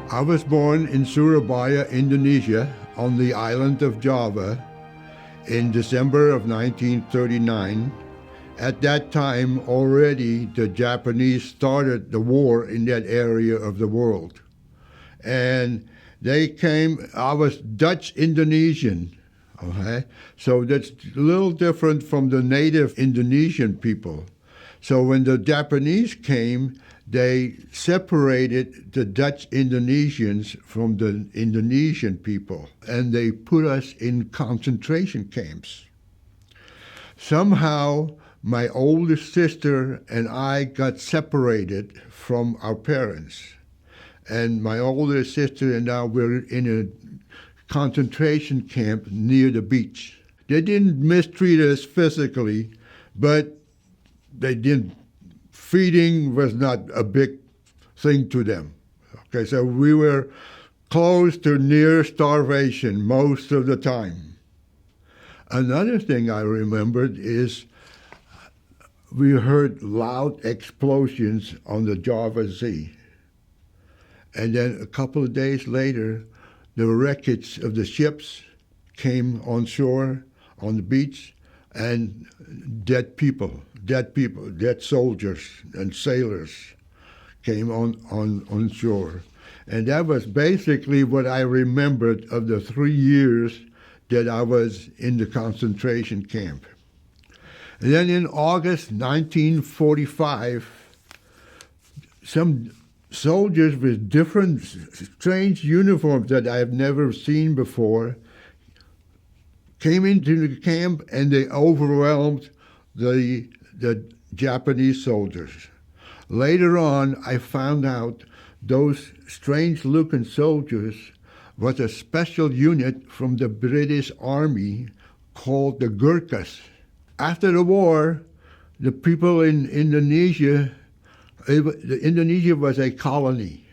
I was born in Surabaya, Indonesia, on the island of Java in December of 1939. At that time, already the Japanese started the war in that area of the world. And they came, I was Dutch Indonesian, okay? So that's a little different from the native Indonesian people. So when the Japanese came, they separated the Dutch Indonesians from the Indonesian people, and they put us in concentration camps. Somehow, my older sister and I got separated from our parents. And my older sister and I were in a concentration camp near the beach. They didn't mistreat us physically, but they didn't. Feeding was not a big thing to them. Okay, so we were close to near starvation most of the time. Another thing I remembered is we heard loud explosions on the Java Sea. And then a couple of days later, the wreckage of the ships came on shore, on the beach, and dead soldiers and sailors came on shore. And that was basically what I remembered of the 3 years that I was in the concentration camp. And then in August 1945, some soldiers with different strange uniforms that I have never seen before came into the camp, and they overwhelmed the Japanese soldiers. Later on, I found out those strange-looking soldiers was a special unit from the British Army called the Gurkhas. After the war, the people in Indonesia, Indonesia was a colony.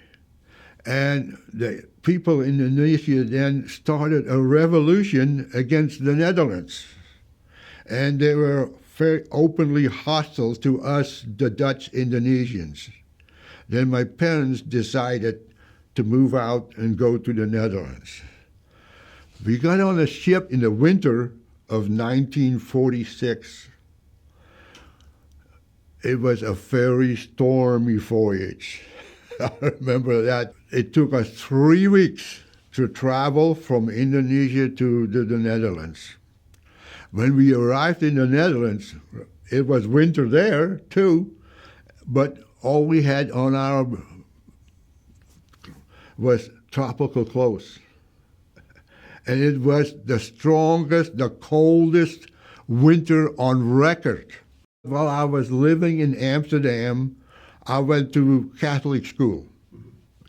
And the people in Indonesia then started a revolution against the Netherlands. And they were very openly hostile to us, the Dutch Indonesians. Then my parents decided to move out and go to the Netherlands. We got on a ship in the winter of 1946. It was a very stormy voyage. I remember that. It took us 3 weeks to travel from Indonesia to the Netherlands. When we arrived in the Netherlands, it was winter there too, but all we had on our was tropical clothes. And it was the strongest, the coldest winter on record. While I was living in Amsterdam, I went to Catholic school.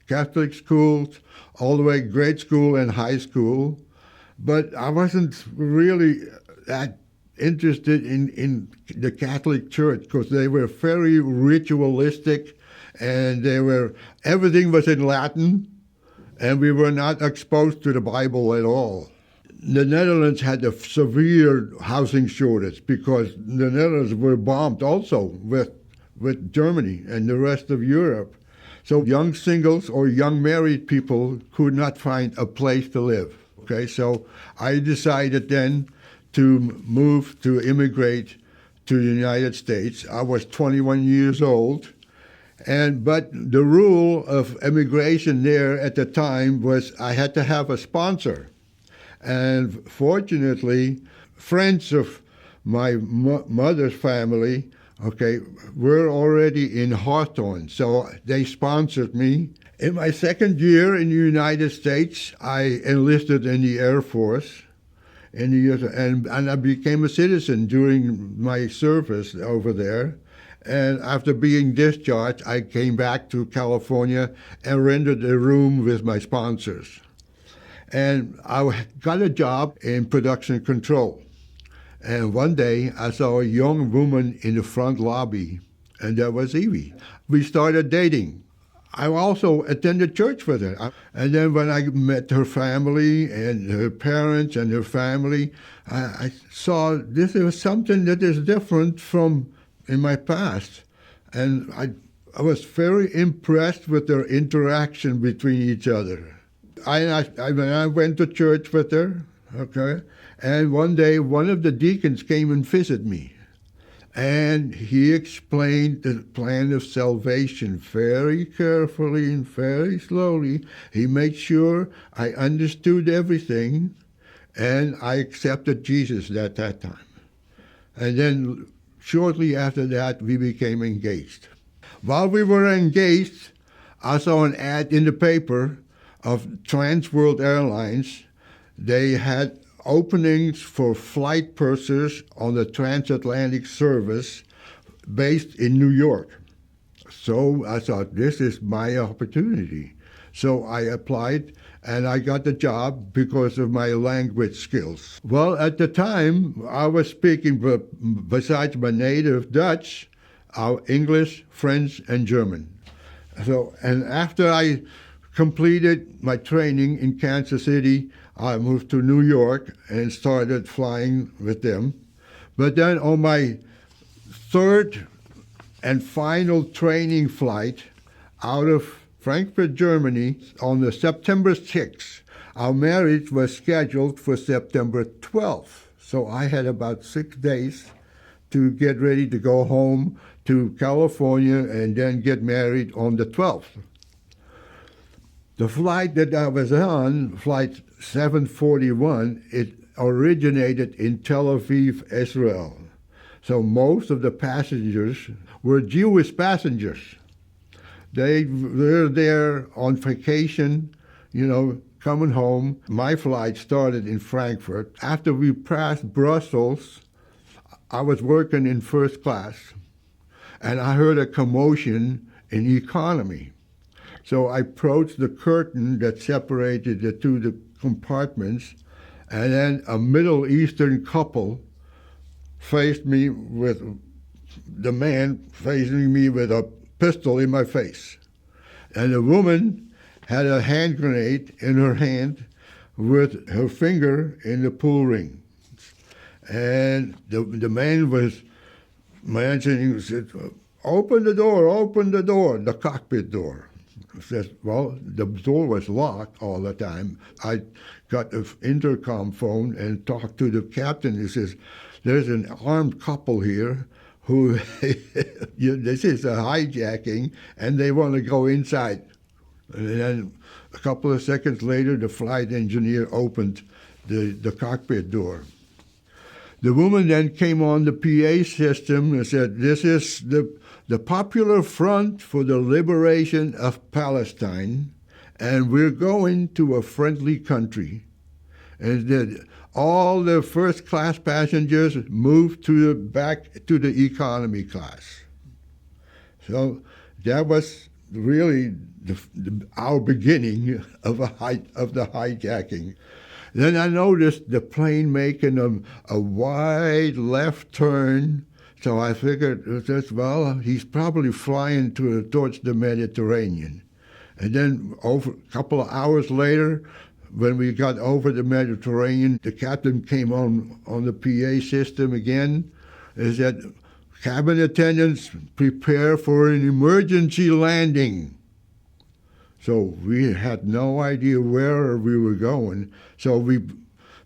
Catholic schools, all the way grade school and high school, but I wasn't really that interested in the Catholic Church because they were very ritualistic, and everything was in Latin, and we were not exposed to the Bible at all. The Netherlands had a severe housing shortage because the Netherlands were bombed also with Germany and the rest of Europe. So young singles or young married people could not find a place to live. Okay, so I decided then to immigrate to the United States. I was 21 years old, but the rule of immigration there at the time was I had to have a sponsor. And fortunately, friends of my mother's family, we're already in Hawthorne, so they sponsored me. In my second year in the United States, I enlisted in the Air Force, and I became a citizen during my service over there. And after being discharged, I came back to California and rented a room with my sponsors. And I got a job in production control. And one day, I saw a young woman in the front lobby, and that was Evie. We started dating. I also attended church with her. And then when I met her family and her parents and her family, I saw this was something that is different from in my past. And I was very impressed with their interaction between each other. I went to church with her, okay, and one day one of the deacons came and visited me. And he explained the plan of salvation very carefully and very slowly. He made sure I understood everything, and I accepted Jesus at that time. And then shortly after that, we became engaged. While we were engaged, I saw an ad in the paper of Trans World Airlines. They had openings for flight pursers on the transatlantic service based in New York. So I thought, this is my opportunity. So I applied, and I got the job because of my language skills. Well, at the time, I was speaking, besides my native Dutch, English, French, and German. So, and after I completed my training in Kansas City, I moved to New York and started flying with them. But then on my third and final training flight out of Frankfurt, Germany, on the September 6th, our marriage was scheduled for September 12th. So I had about 6 days to get ready to go home to California and then get married on the 12th. The flight that I was on, Flight 741, it originated in Tel Aviv, Israel. So most of the passengers were Jewish passengers. They were there on vacation, coming home. My flight started in Frankfurt. After we passed Brussels, I was working in first class, and I heard a commotion in economy. So I approached the curtain that separated the two compartments, and then a Middle Eastern couple faced me with the man facing me with a pistol in my face. And the woman had a hand grenade in her hand with her finger in the pull ring. And the man was mentioning, said, open the door, the cockpit door. Says, well, the door was locked all the time. I got an intercom phone and talked to the captain. He says, there's an armed couple here who, this is a hijacking, and they want to go inside. And then a couple of seconds later, the flight engineer opened the cockpit door. The woman then came on the PA system and said, this is the Popular Front for the Liberation of Palestine, and we're going to a friendly country. And then all the first-class passengers moved back to the economy class. So that was really our beginning of the hijacking. Then I noticed the plane making a wide left turn. So I figured, well, he's probably flying towards the Mediterranean. And then a couple of hours later, when we got over the Mediterranean, the captain came on the PA system again and said, cabin attendants, prepare for an emergency landing. So we had no idea where we were going. So we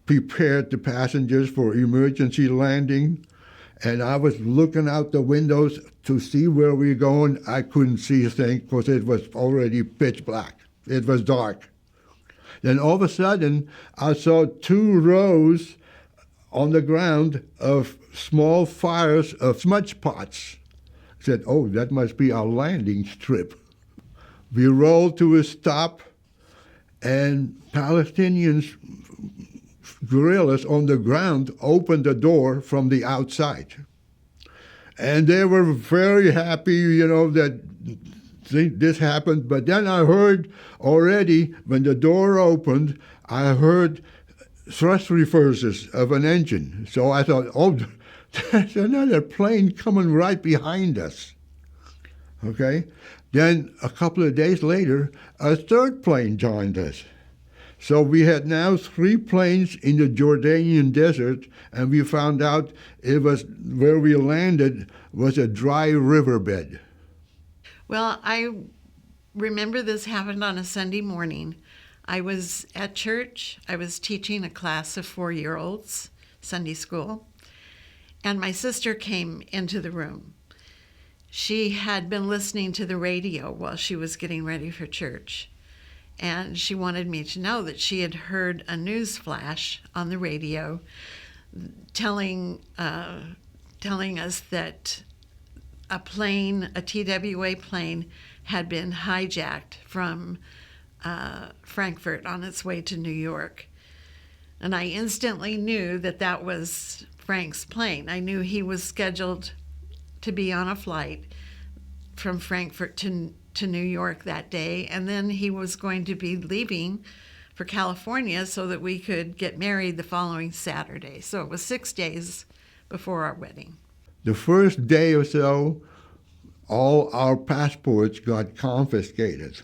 prepared the passengers for emergency landing. And I was looking out the windows to see where we were going. I couldn't see a thing because it was already pitch black. It was dark. Then all of a sudden, I saw 2 rows on the ground of small fires of smudge pots. I said, oh, that must be our landing strip. We rolled to a stop, and Palestinians, guerrillas on the ground, opened the door from the outside. And they were very happy, that this happened. But then I heard already, when the door opened, I heard thrust reversers of an engine. So I thought, oh, there's another plane coming right behind us. Okay? Then a couple of days later, a third plane joined us. So we had now 3 planes in the Jordanian desert, and we found out it was where we landed was a dry riverbed. Well, I remember this happened on a Sunday morning. I was at church. I was teaching a class of 4-year-olds, Sunday school, and my sister came into the room. She had been listening to the radio while she was getting ready for church, and she wanted me to know that she had heard a news flash on the radio telling us that a plane, a TWA plane, had been hijacked from Frankfurt on its way to New York. And I instantly knew that that was Frank's plane. I knew he was scheduled to be on a flight from Frankfurt to New York that day, and then he was going to be leaving for California so that we could get married the following Saturday. So it was 6 days before our wedding. The first day or so, all our passports got confiscated.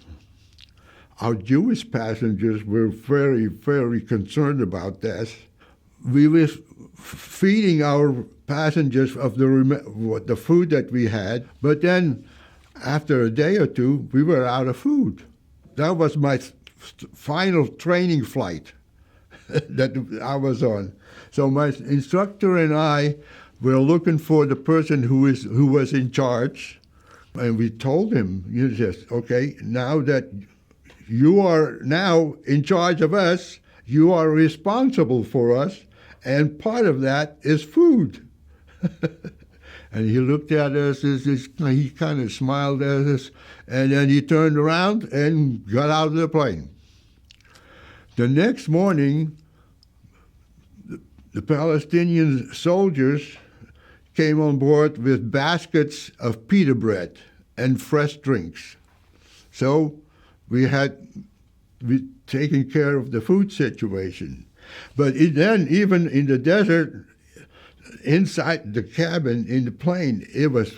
Our Jewish passengers were very, very concerned about this. We were feeding our passengers of the food that we had, but then after a day or two, we were out of food. That was my final training flight that I was on. So my instructor and I were looking for the person who was in charge, and we told him, "You just okay. Now that you are now in charge of us, you are responsible for us, and part of that is food." And he looked at us, he kind of smiled at us, and then he turned around and got out of the plane. The next morning, the Palestinian soldiers came on board with baskets of pita bread and fresh drinks. So we taken care of the food situation. But then, even in the desert, inside the cabin in the plane, it was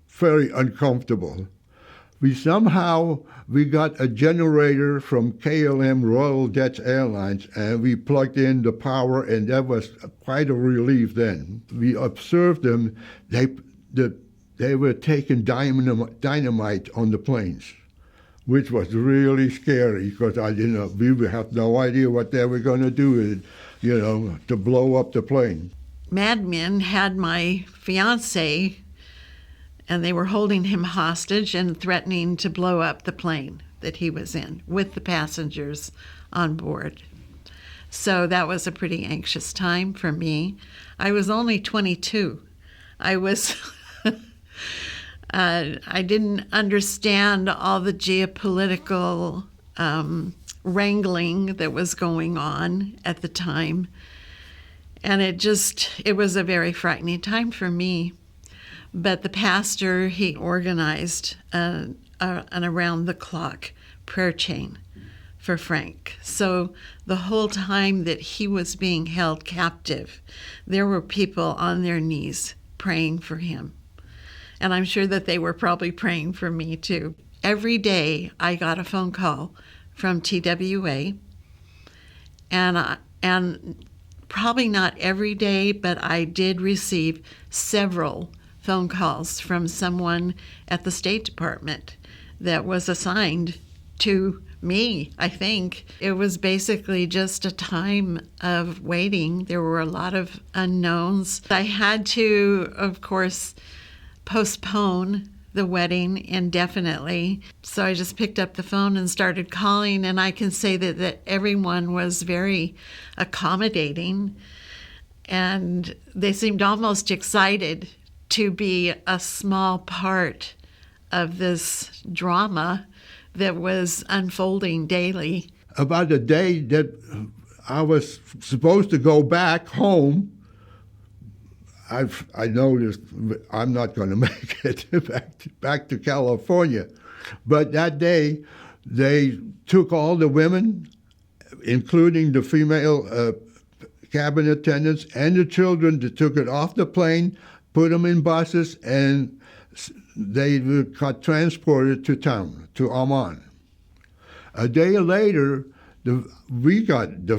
very uncomfortable. We got a generator from KLM Royal Dutch Airlines, and we plugged in the power, and that was quite a relief then. We observed them. They were taking dynamite on the planes, which was really scary because we had no idea what they were going to do, to blow up the plane. Madmen had my fiancé, and they were holding him hostage and threatening to blow up the plane that he was in with the passengers on board. So that was a pretty anxious time for me. I was only 22. I didn't understand all the geopolitical wrangling that was going on at the time. And it was a very frightening time for me. But the pastor, he organized an around-the-clock prayer chain for Frank. So the whole time that he was being held captive, there were people on their knees praying for him. And I'm sure that they were probably praying for me too. Every day I got a phone call from TWA, and probably not every day, but I did receive several phone calls from someone at the State Department that was assigned to me, I think. It was basically just a time of waiting. There were a lot of unknowns. I had to, of course, postpone the wedding indefinitely. So I just picked up the phone and started calling, and I can say that everyone was very accommodating, and they seemed almost excited to be a small part of this drama that was unfolding daily. About the day that I was supposed to go back home, I noticed I'm not going to make it back to California. But that day, they took all the women, including the female cabin attendants and the children, they took it off the plane, put them in buses, and they got transported to town, to Amman. A day later, the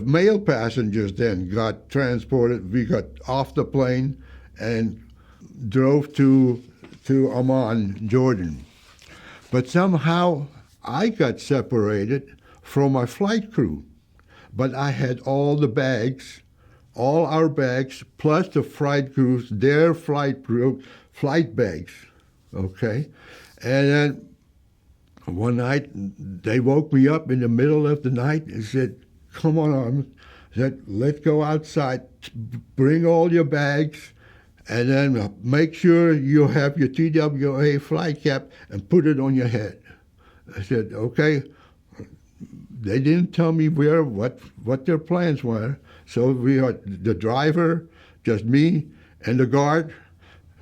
male passengers then got transported. We got off the plane and drove to Amman, Jordan. But somehow I got separated from my flight crew. But I had all the bags, all our bags, plus the flight crews, their flight bags, okay? And then one night, they woke me up in the middle of the night and said, come on, said, let's go outside, bring all your bags, and then make sure you have your TWA flight cap and put it on your head. I said, okay. They didn't tell me what their plans were. So we had the driver, just me, and the guard.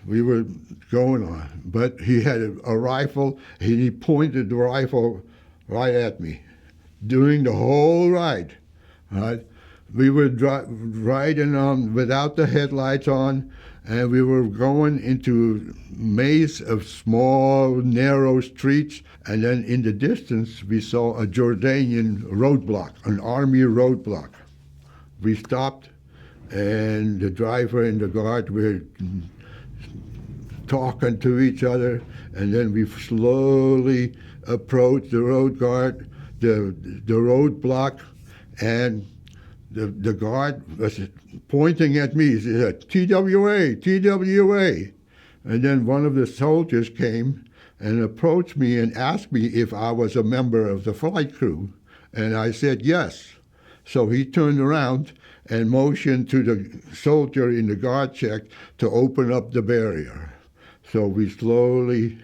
We were going on. But he had a rifle, and he pointed the rifle right at me during the whole ride. Right? We were riding without the headlights on, and we were going into a maze of small, narrow streets, and then in the distance we saw a Jordanian roadblock, an army roadblock. We stopped, and the driver and the guard were talking to each other, and then we slowly approached the the roadblock, and the guard was pointing at me. He said, TWA, TWA. And then one of the soldiers came and approached me and asked me if I was a member of the flight crew. And I said yes. So he turned around and motioned to the soldier in the guard check to open up the barrier. So we slowly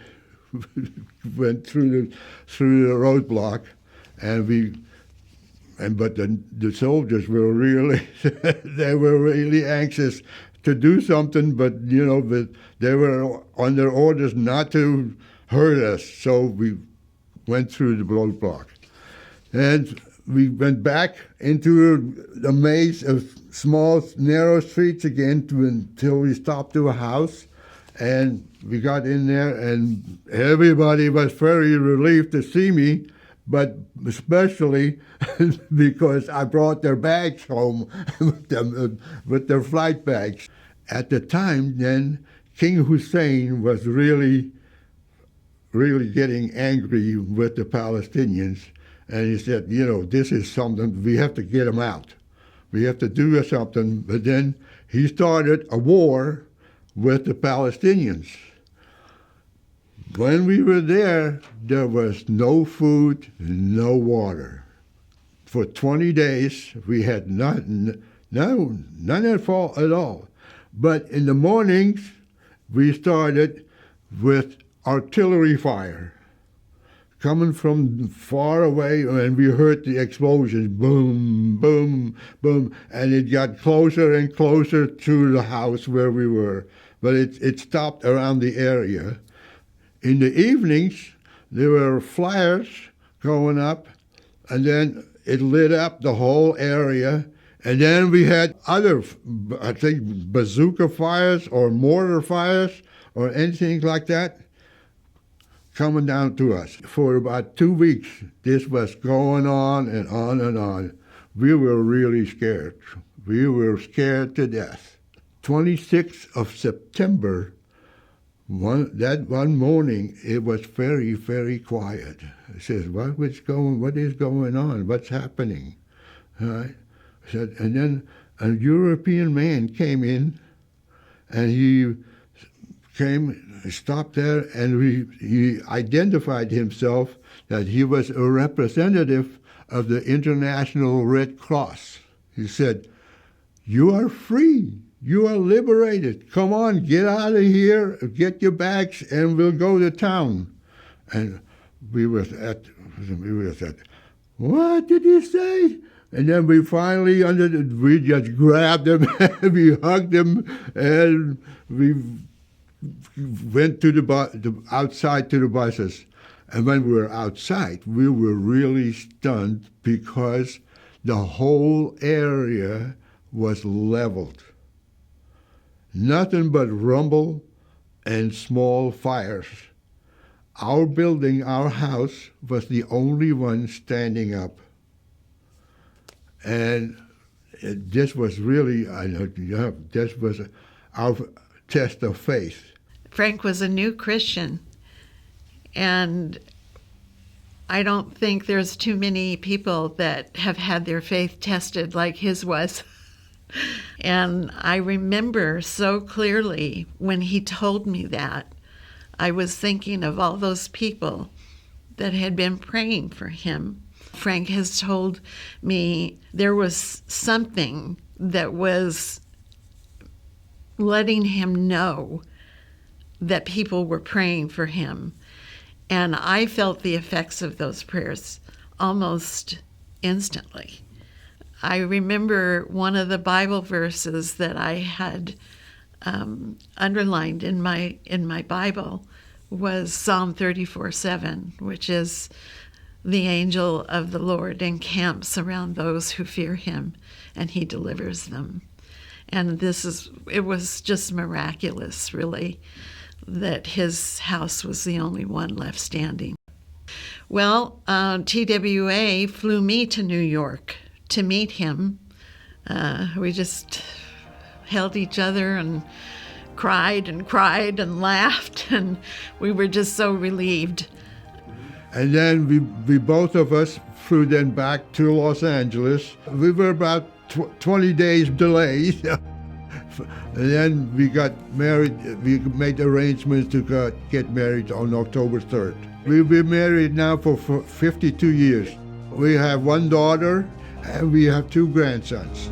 went through the roadblock, but the soldiers were really they were really anxious to do something, but they were under orders not to hurt us. So we went through the roadblock, and we went back into the maze of small, narrow streets again until we stopped to a house. And we got in there, and everybody was very relieved to see me, but especially because I brought their bags home with their flight bags. At the time, then, King Hussein was really getting angry with the Palestinians, and he said, this is something, we have to get them out. We have to do something. But then he started a war with the Palestinians. When we were there was no food, no water. For 20 days, we had none at all. But in the mornings, we started with artillery fire coming from far away, and we heard the explosions, boom, boom, boom, and it got closer and closer to the house where we were. But it stopped around the area. In the evenings, there were flares going up, and then it lit up the whole area. And then we had other, I think, bazooka fires or mortar fires or anything like that coming down to us. For about 2 weeks, this was going on and on and on. We were really scared. We were scared to death. 26th of September, that one morning, it was very, very quiet. I says, what is going on? What's happening? I said, and then a European man came in, and he stopped there, and he identified himself that he was a representative of the International Red Cross. He said, you are free. You are liberated. Come on, get out of here, get your bags, and we'll go to town. And we were at, what did he say? And then we finally, we just grabbed him, we hugged him, and we went to outside to the buses. And when we were outside, we were really stunned because the whole area was leveled. Nothing but rumble and small fires. Our building, our house, was the only one standing up. And this was really, this was our test of faith. Frank was a new Christian, and I don't think there's too many people that have had their faith tested like his was. And I remember so clearly when he told me that, I was thinking of all those people that had been praying for him. Frank has told me there was something that was letting him know that people were praying for him. And I felt the effects of those prayers almost instantly. I remember one of the Bible verses that I had underlined in my Bible was Psalm 34:7, which is, "The angel of the Lord encamps around those who fear him, and he delivers them." And it was just miraculous, really, that his house was the only one left standing. Well, TWA flew me to New York to meet him. We just held each other and cried and laughed, and we were just so relieved. And then we both of us flew then back to Los Angeles. We were about 20 days delayed. And then we got married. We made arrangements to get married on October 3rd. We've been married now for 52 years. We have one daughter and we have two grandsons.